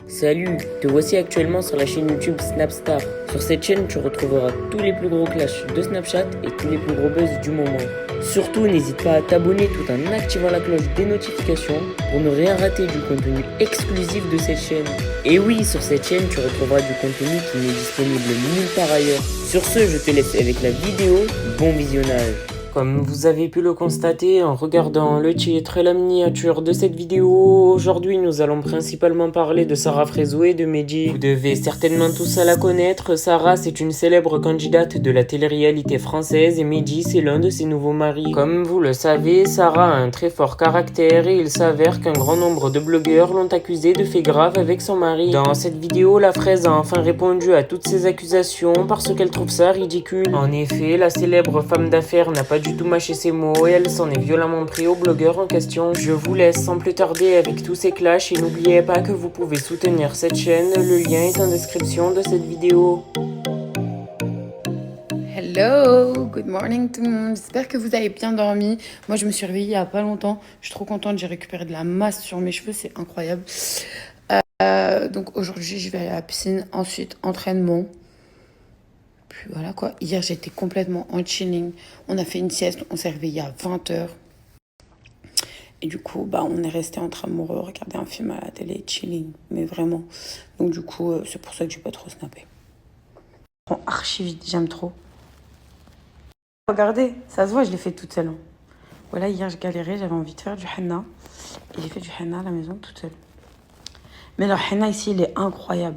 Salut, te voici actuellement sur la chaîne YouTube Snapstar. Sur cette chaîne, tu retrouveras tous les plus gros clashs de Snapchat et tous les plus gros buzz du moment. Surtout, n'hésite pas à t'abonner tout en activant la cloche des notifications pour ne rien rater du contenu exclusif de cette chaîne. Et oui, sur cette chaîne, tu retrouveras du contenu qui n'est disponible nulle part ailleurs. Sur ce, je te laisse avec la vidéo. Bon visionnage. Comme vous avez pu le constater en regardant le titre et la miniature de cette vidéo, aujourd'hui nous allons principalement parler de Sarah Frézou et de Medji. Vous devez certainement tous la connaître, Sarah c'est une célèbre candidate de la télé-réalité française et Medji c'est l'un de ses nouveaux maris. Comme vous le savez, Sarah a un très fort caractère et il s'avère qu'un grand nombre de blogueurs l'ont accusée de faits graves avec son mari. Dans cette vidéo, la Fraise a enfin répondu à toutes ces accusations parce qu'elle trouve ça ridicule. En effet, la célèbre femme d'affaires n'a pas du tout mâché ses mots et elle s'en est violemment pris au blogueur en question. Je vous laisse sans plus tarder avec tous ces clashs et n'oubliez pas que vous pouvez soutenir cette chaîne, le lien est en description de cette vidéo. Hello, good morning tout le monde, j'espère que vous avez bien dormi. Moi je me suis réveillée il y a pas longtemps, je suis trop contente, j'ai récupéré de la masse sur mes cheveux, c'est incroyable. Donc aujourd'hui je vais aller à la piscine, ensuite entraînement. Puis voilà quoi, hier j'étais complètement en chilling, on a fait une sieste, on s'est réveillé à 20h. Et du coup, on est resté entre amoureux, regarder un film à la télé, chilling, mais vraiment. Donc du coup, c'est pour ça que j'ai pas trop snappé. Bon, archi vite, j'aime trop. Regardez, ça se voit, je l'ai fait toute seule. Voilà, hier je galérais, j'avais envie de faire du henna. Et j'ai fait du henna à la maison toute seule. Mais le henna ici, il est incroyable.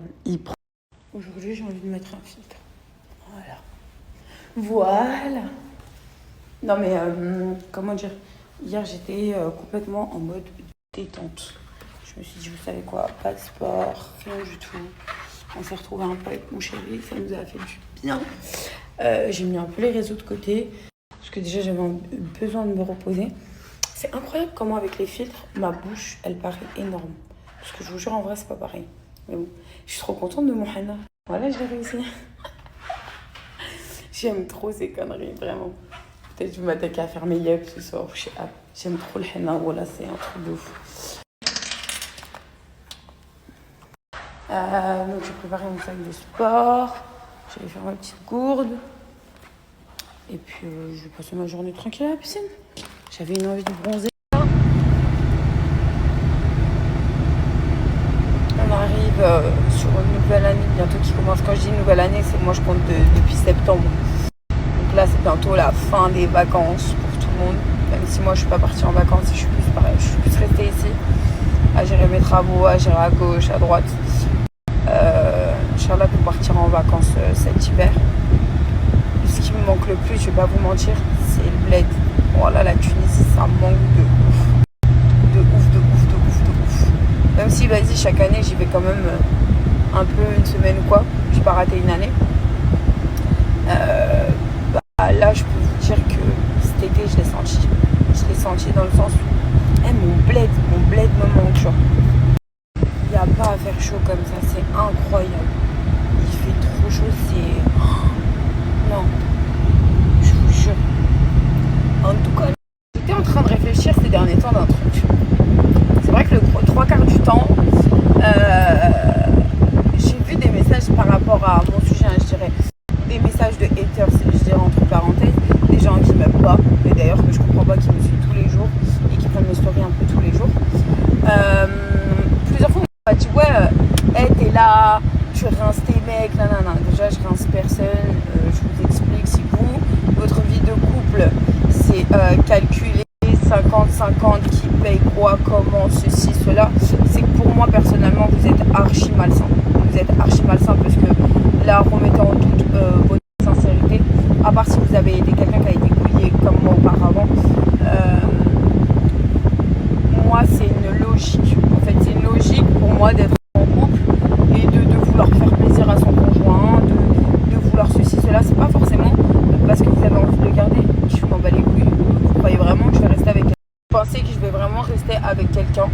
Aujourd'hui, j'ai envie de mettre un filtre. Voilà. Non mais, comment dire, hier j'étais complètement en mode détente. Je me suis dit, vous savez quoi, pas de sport, rien du tout. On s'est retrouvés un peu avec mon chéri, ça nous a fait du bien. J'ai mis un peu les réseaux de côté, parce que déjà j'avais besoin de me reposer. C'est incroyable comment avec les filtres, ma bouche, elle paraît énorme. Parce que je vous jure, en vrai, c'est pas pareil. Mais bon, je suis trop contente de mon henna. Voilà, je l'ai réussi. J'aime trop ces conneries, vraiment. Peut-être que je vais m'attaquer à faire mes yeux ce soir. J'aime trop le henna, voilà, c'est un truc de fou. Donc j'ai préparé mon sac de sport. Je vais faire ma petite gourde. Et puis je vais passer ma journée tranquille à la piscine. J'avais une envie de bronzer. On arrive sur une nouvelle année bientôt qui commence. Quand je dis nouvelle année, c'est moi je compte depuis septembre. Donc là c'est bientôt la fin des vacances pour tout le monde. Même si moi je suis pas partie en vacances, je suis plus restée ici à gérer mes travaux, à gérer à gauche, à droite. Inch'Allah pour partir en vacances cet hiver. Ce qui me manque le plus, je vais pas vous mentir, c'est le bled. Voilà, la Tunisie, ça me manque de ouf. De ouf. Même si, vas-y, chaque année, j'y vais quand même un peu une semaine ou quoi. J'ai pas raté une année. Là, je peux vous dire que cet été, je l'ai senti. Je l'ai senti dans le sens où mon bled me manque, genre. Il n'y a pas à faire chaud comme ça, c'est incroyable. Il fait trop chaud, c'est... Non, je vous jure. En tout cas, j'étais en train de réfléchir ces derniers temps d'un truc. C'est vrai que le 3/4 du temps, j'ai vu des messages par rapport à mon sujet, je dirais. Des messages de haters, je dirais entre parenthèses. Des gens qui m'aiment pas, mais d'ailleurs que je comprends pas, qui me suivent tous les jours et qui prennent mes stories un peu tous les jours. Plusieurs fois, on m'a dit, ouais, t'es là, tu rinces tes mecs, nanana. Déjà, je rince personne, je vous explique. Si vous, votre vie de couple, c'est calculer 50-50, qui paye quoi, comment, ceci, cela, c'est que pour moi, personnellement, vous êtes archi malsain. Vous êtes archi malsain parce que là, remettez en doute votre sincérité. À part si vous avez été quelqu'un qui a été couillé comme moi auparavant. Moi, c'est une logique. En fait, c'est une logique pour moi d'être en couple et de vouloir faire plaisir à son conjoint, de vouloir ceci, cela. C'est pas forcément parce que vous avez envie de le garder. Je m'en bats les couilles. Vous croyez vraiment que je vais rester avec quelqu'un? Vous pensez que je vais vraiment rester avec quelqu'un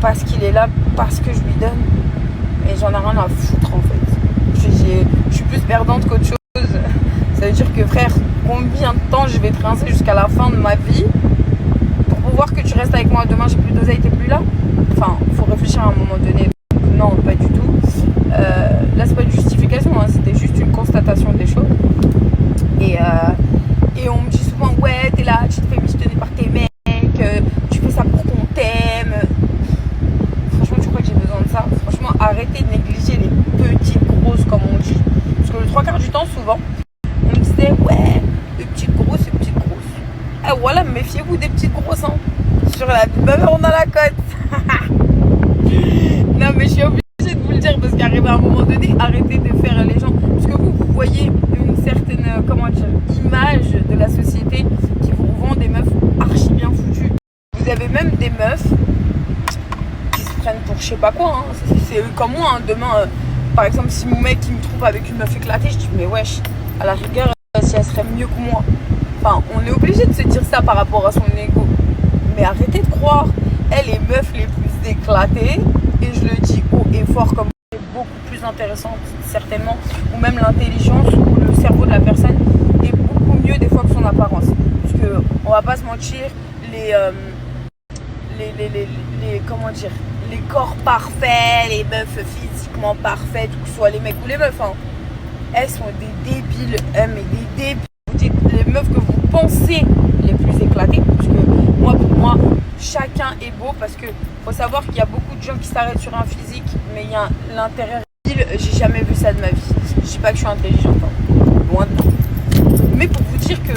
parce qu'il est là, parce que je lui donne? Et j'en ai rien à foutre en fait. Je suis plus perdante qu'autre chose. Ça veut dire que frère, combien de temps je vais te rincer jusqu'à la fin de ma vie pour pouvoir que tu restes avec moi demain, j'ai plus d'oseille, t'es plus là? Enfin, faut réfléchir à un moment donné. arrêter de négliger les petites grosses, comme on dit. Parce que le 3/4 du temps, souvent, on me disait, ouais, les petites grosses, les petites grosses. Et voilà, méfiez-vous des petites grosses, hein. Sur la baveur, on a la cote. Non, mais je suis obligée de vous le dire parce qu'arrivé à un moment donné, arrêtez de faire les gens. Parce que vous voyez une certaine, comment dire, image de la société qui vous vend des meufs archi bien foutues. Vous avez même des meufs qui se prennent pour je sais pas quoi, hein. C'est comme moi, hein. Demain, par exemple, si mon mec il me trouve avec une meuf éclatée, je dis mais wesh, à la rigueur, si elle serait mieux que moi. Enfin, on est obligé de se dire ça par rapport à son ego. Mais arrêtez de croire, les meufs les plus éclatées, et je le dis haut et fort comme c'est beaucoup plus intéressant certainement, ou même l'intelligence ou le cerveau de la personne est beaucoup mieux des fois que son apparence. Parce que on va pas se mentir, les comment dire, les corps parfaits, les meufs physiquement parfaites, que ce soit les mecs ou les meufs, hein, elles sont des débiles, mais des débiles. Vous dites les meufs que vous pensez les plus éclatées, parce que moi, pour moi, chacun est beau, parce que faut savoir qu'il y a beaucoup de gens qui s'arrêtent sur un physique, mais il y a l'intérieur. J'ai jamais vu ça de ma vie. Je dis pas que je suis intelligente, hein. Loin de là. Mais pour vous dire que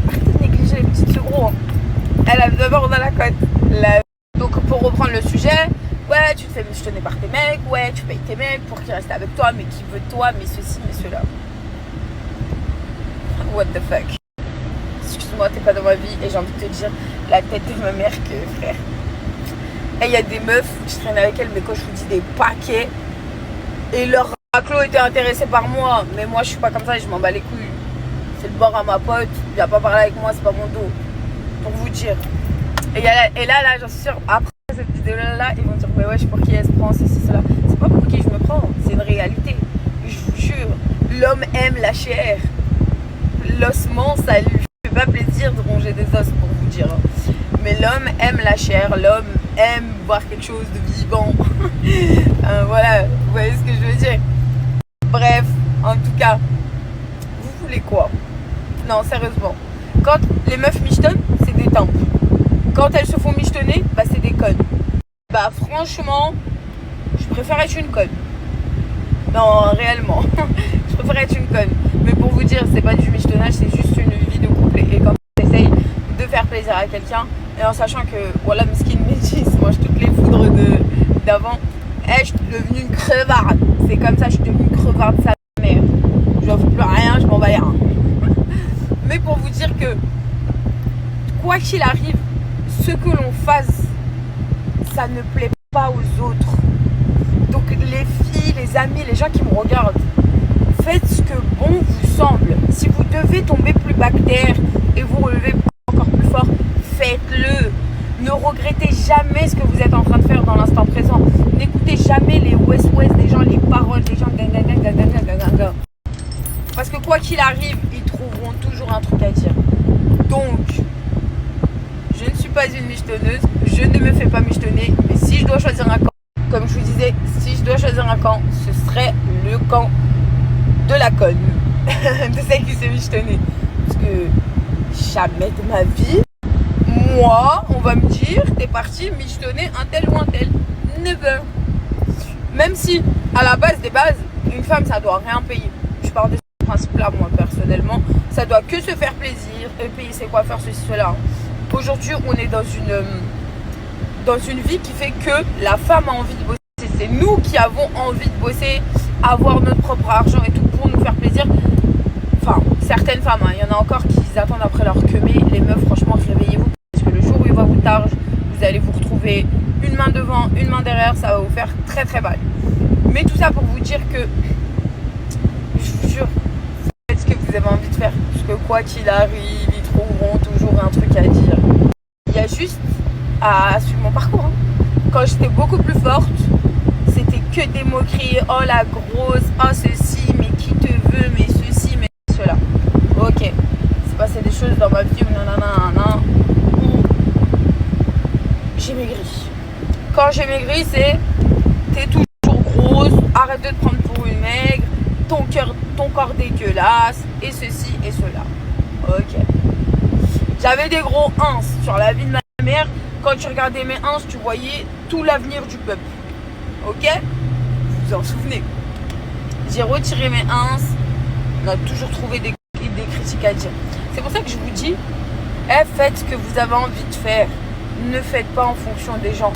arrêtez de négliger les petites gros, hein. Elle a d'abord dans la cote. Donc pour reprendre le sujet, ouais, tu te fais michetonner par tes mecs, ouais, tu payes tes mecs pour qu'ils restent avec toi, mais qui veut de toi, mais ceci, mais cela. What the fuck. Excuse-moi, t'es pas dans ma vie et j'ai envie de te dire la tête de ma mère que frère. Et il y a des meufs, je traîne avec elles, mais quand je vous dis des paquets, et leur raclo était intéressé par moi, mais moi je suis pas comme ça et je m'en bats les couilles. C'est le bord à ma pote, il va pas parler avec moi, c'est pas mon dos. Pour vous dire. Et là, j'en suis sûre, après cette vidéo-là, ils vont dire, mais wesh, pour qui elle se prend, ceci, cela. C'est pas pour qui je me prends, c'est une réalité. Je vous jure, l'homme aime la chair. L'ossement, ça lui fait pas plaisir de ronger des os, pour vous dire. Mais l'homme aime la chair, l'homme aime voir quelque chose de vivant. Voilà, vous voyez ce que je veux dire. Bref, en tout cas, vous voulez quoi? Non, sérieusement. Quand les meufs michetonnent, c'est des tempes. Quand elles se font michetonner, bah c'est des connes. Bah franchement, je préfère être une conne. Non, réellement. Je préfère être une conne. Mais pour vous dire, c'est pas du michetonnage, c'est juste une vie de couple. Et quand tu essayes de faire plaisir à quelqu'un, et en sachant que, voilà, Mesquine Métis mange toutes les foudres d'avant, je suis devenue une crevarde. C'est comme ça, je suis devenue une crevarde de sa mère. Je n'offre plus rien, je m'en bats les reins. Mais pour vous dire que, quoi qu'il arrive, ce que l'on fasse, ça ne plaît pas aux autres. Donc les filles, les amis, les gens qui me regardent, faites ce que bon vous semble. Si vous devez tomber plus bas que terre et vous relever encore plus fort, faites-le. Ne regrettez jamais ce que vous êtes en train de faire dans l'instant présent. N'écoutez jamais les ouest-ouest des gens, les paroles des gens. Parce que quoi qu'il arrive, ils trouveront toujours un truc à dire. Donc, je ne suis pas une michetonneuse, je ne me fais pas michetonner, mais si je dois choisir un camp, comme je vous disais, si je dois choisir un camp, ce serait le camp de la conne, de celle qui s'est michetonnée. Parce que jamais de ma vie, moi, on va me dire, t'es parti michetonner un tel ou un tel. Never. Même si, à la base des bases, une femme, ça doit rien payer. Je pars de ce principe-là, moi, personnellement. Ça doit que se faire plaisir et payer ses coiffeurs, ceci, cela. Aujourd'hui, on est dans une vie qui fait que la femme a envie de bosser. C'est nous qui avons envie de bosser, avoir notre propre argent et tout pour nous faire plaisir. Enfin, certaines femmes, hein, il y en a encore qui attendent après leur queue. Les meufs, franchement, réveillez-vous. Parce que le jour où il va vous targe, vous allez vous retrouver une main devant, une main derrière. Ça va vous faire très très mal. Mais tout ça pour vous dire que, je vous jure, faites ce que vous avez envie de faire. Parce que quoi qu'il arrive, ils trouveront toujours un truc à dire. Il y a juste à suivre mon parcours. Hein. Quand j'étais beaucoup plus forte, c'était que des moqueries. Oh la grosse, oh ceci, mais qui te veut, mais ceci, mais cela. Ok, c'est passé des choses dans ma vie où j'ai maigri. Quand j'ai maigri, c'est t'es toujours grosse, arrête de te prendre pour une maigre, ton corps dégueulasse, et ceci et cela. Ok. J'avais des gros ins sur la vie de ma mère. Quand tu regardais mes ins, tu voyais tout l'avenir du peuple. Ok? vous en souvenez. J'ai retiré mes ins. On a toujours trouvé des critiques à dire. C'est pour ça que je vous dis, faites ce que vous avez envie de faire. Ne faites pas en fonction des gens.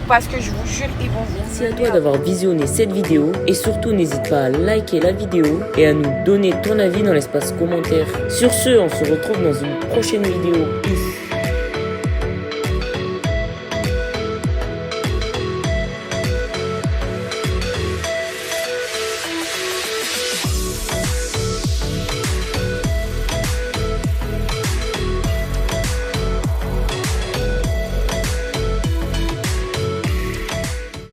Parce que je vous jure, ils vont vous... Merci à toi d'avoir visionné cette vidéo et surtout n'hésite pas à liker la vidéo et à nous donner ton avis dans l'espace commentaire. Sur ce, on se retrouve dans une prochaine vidéo. Peace.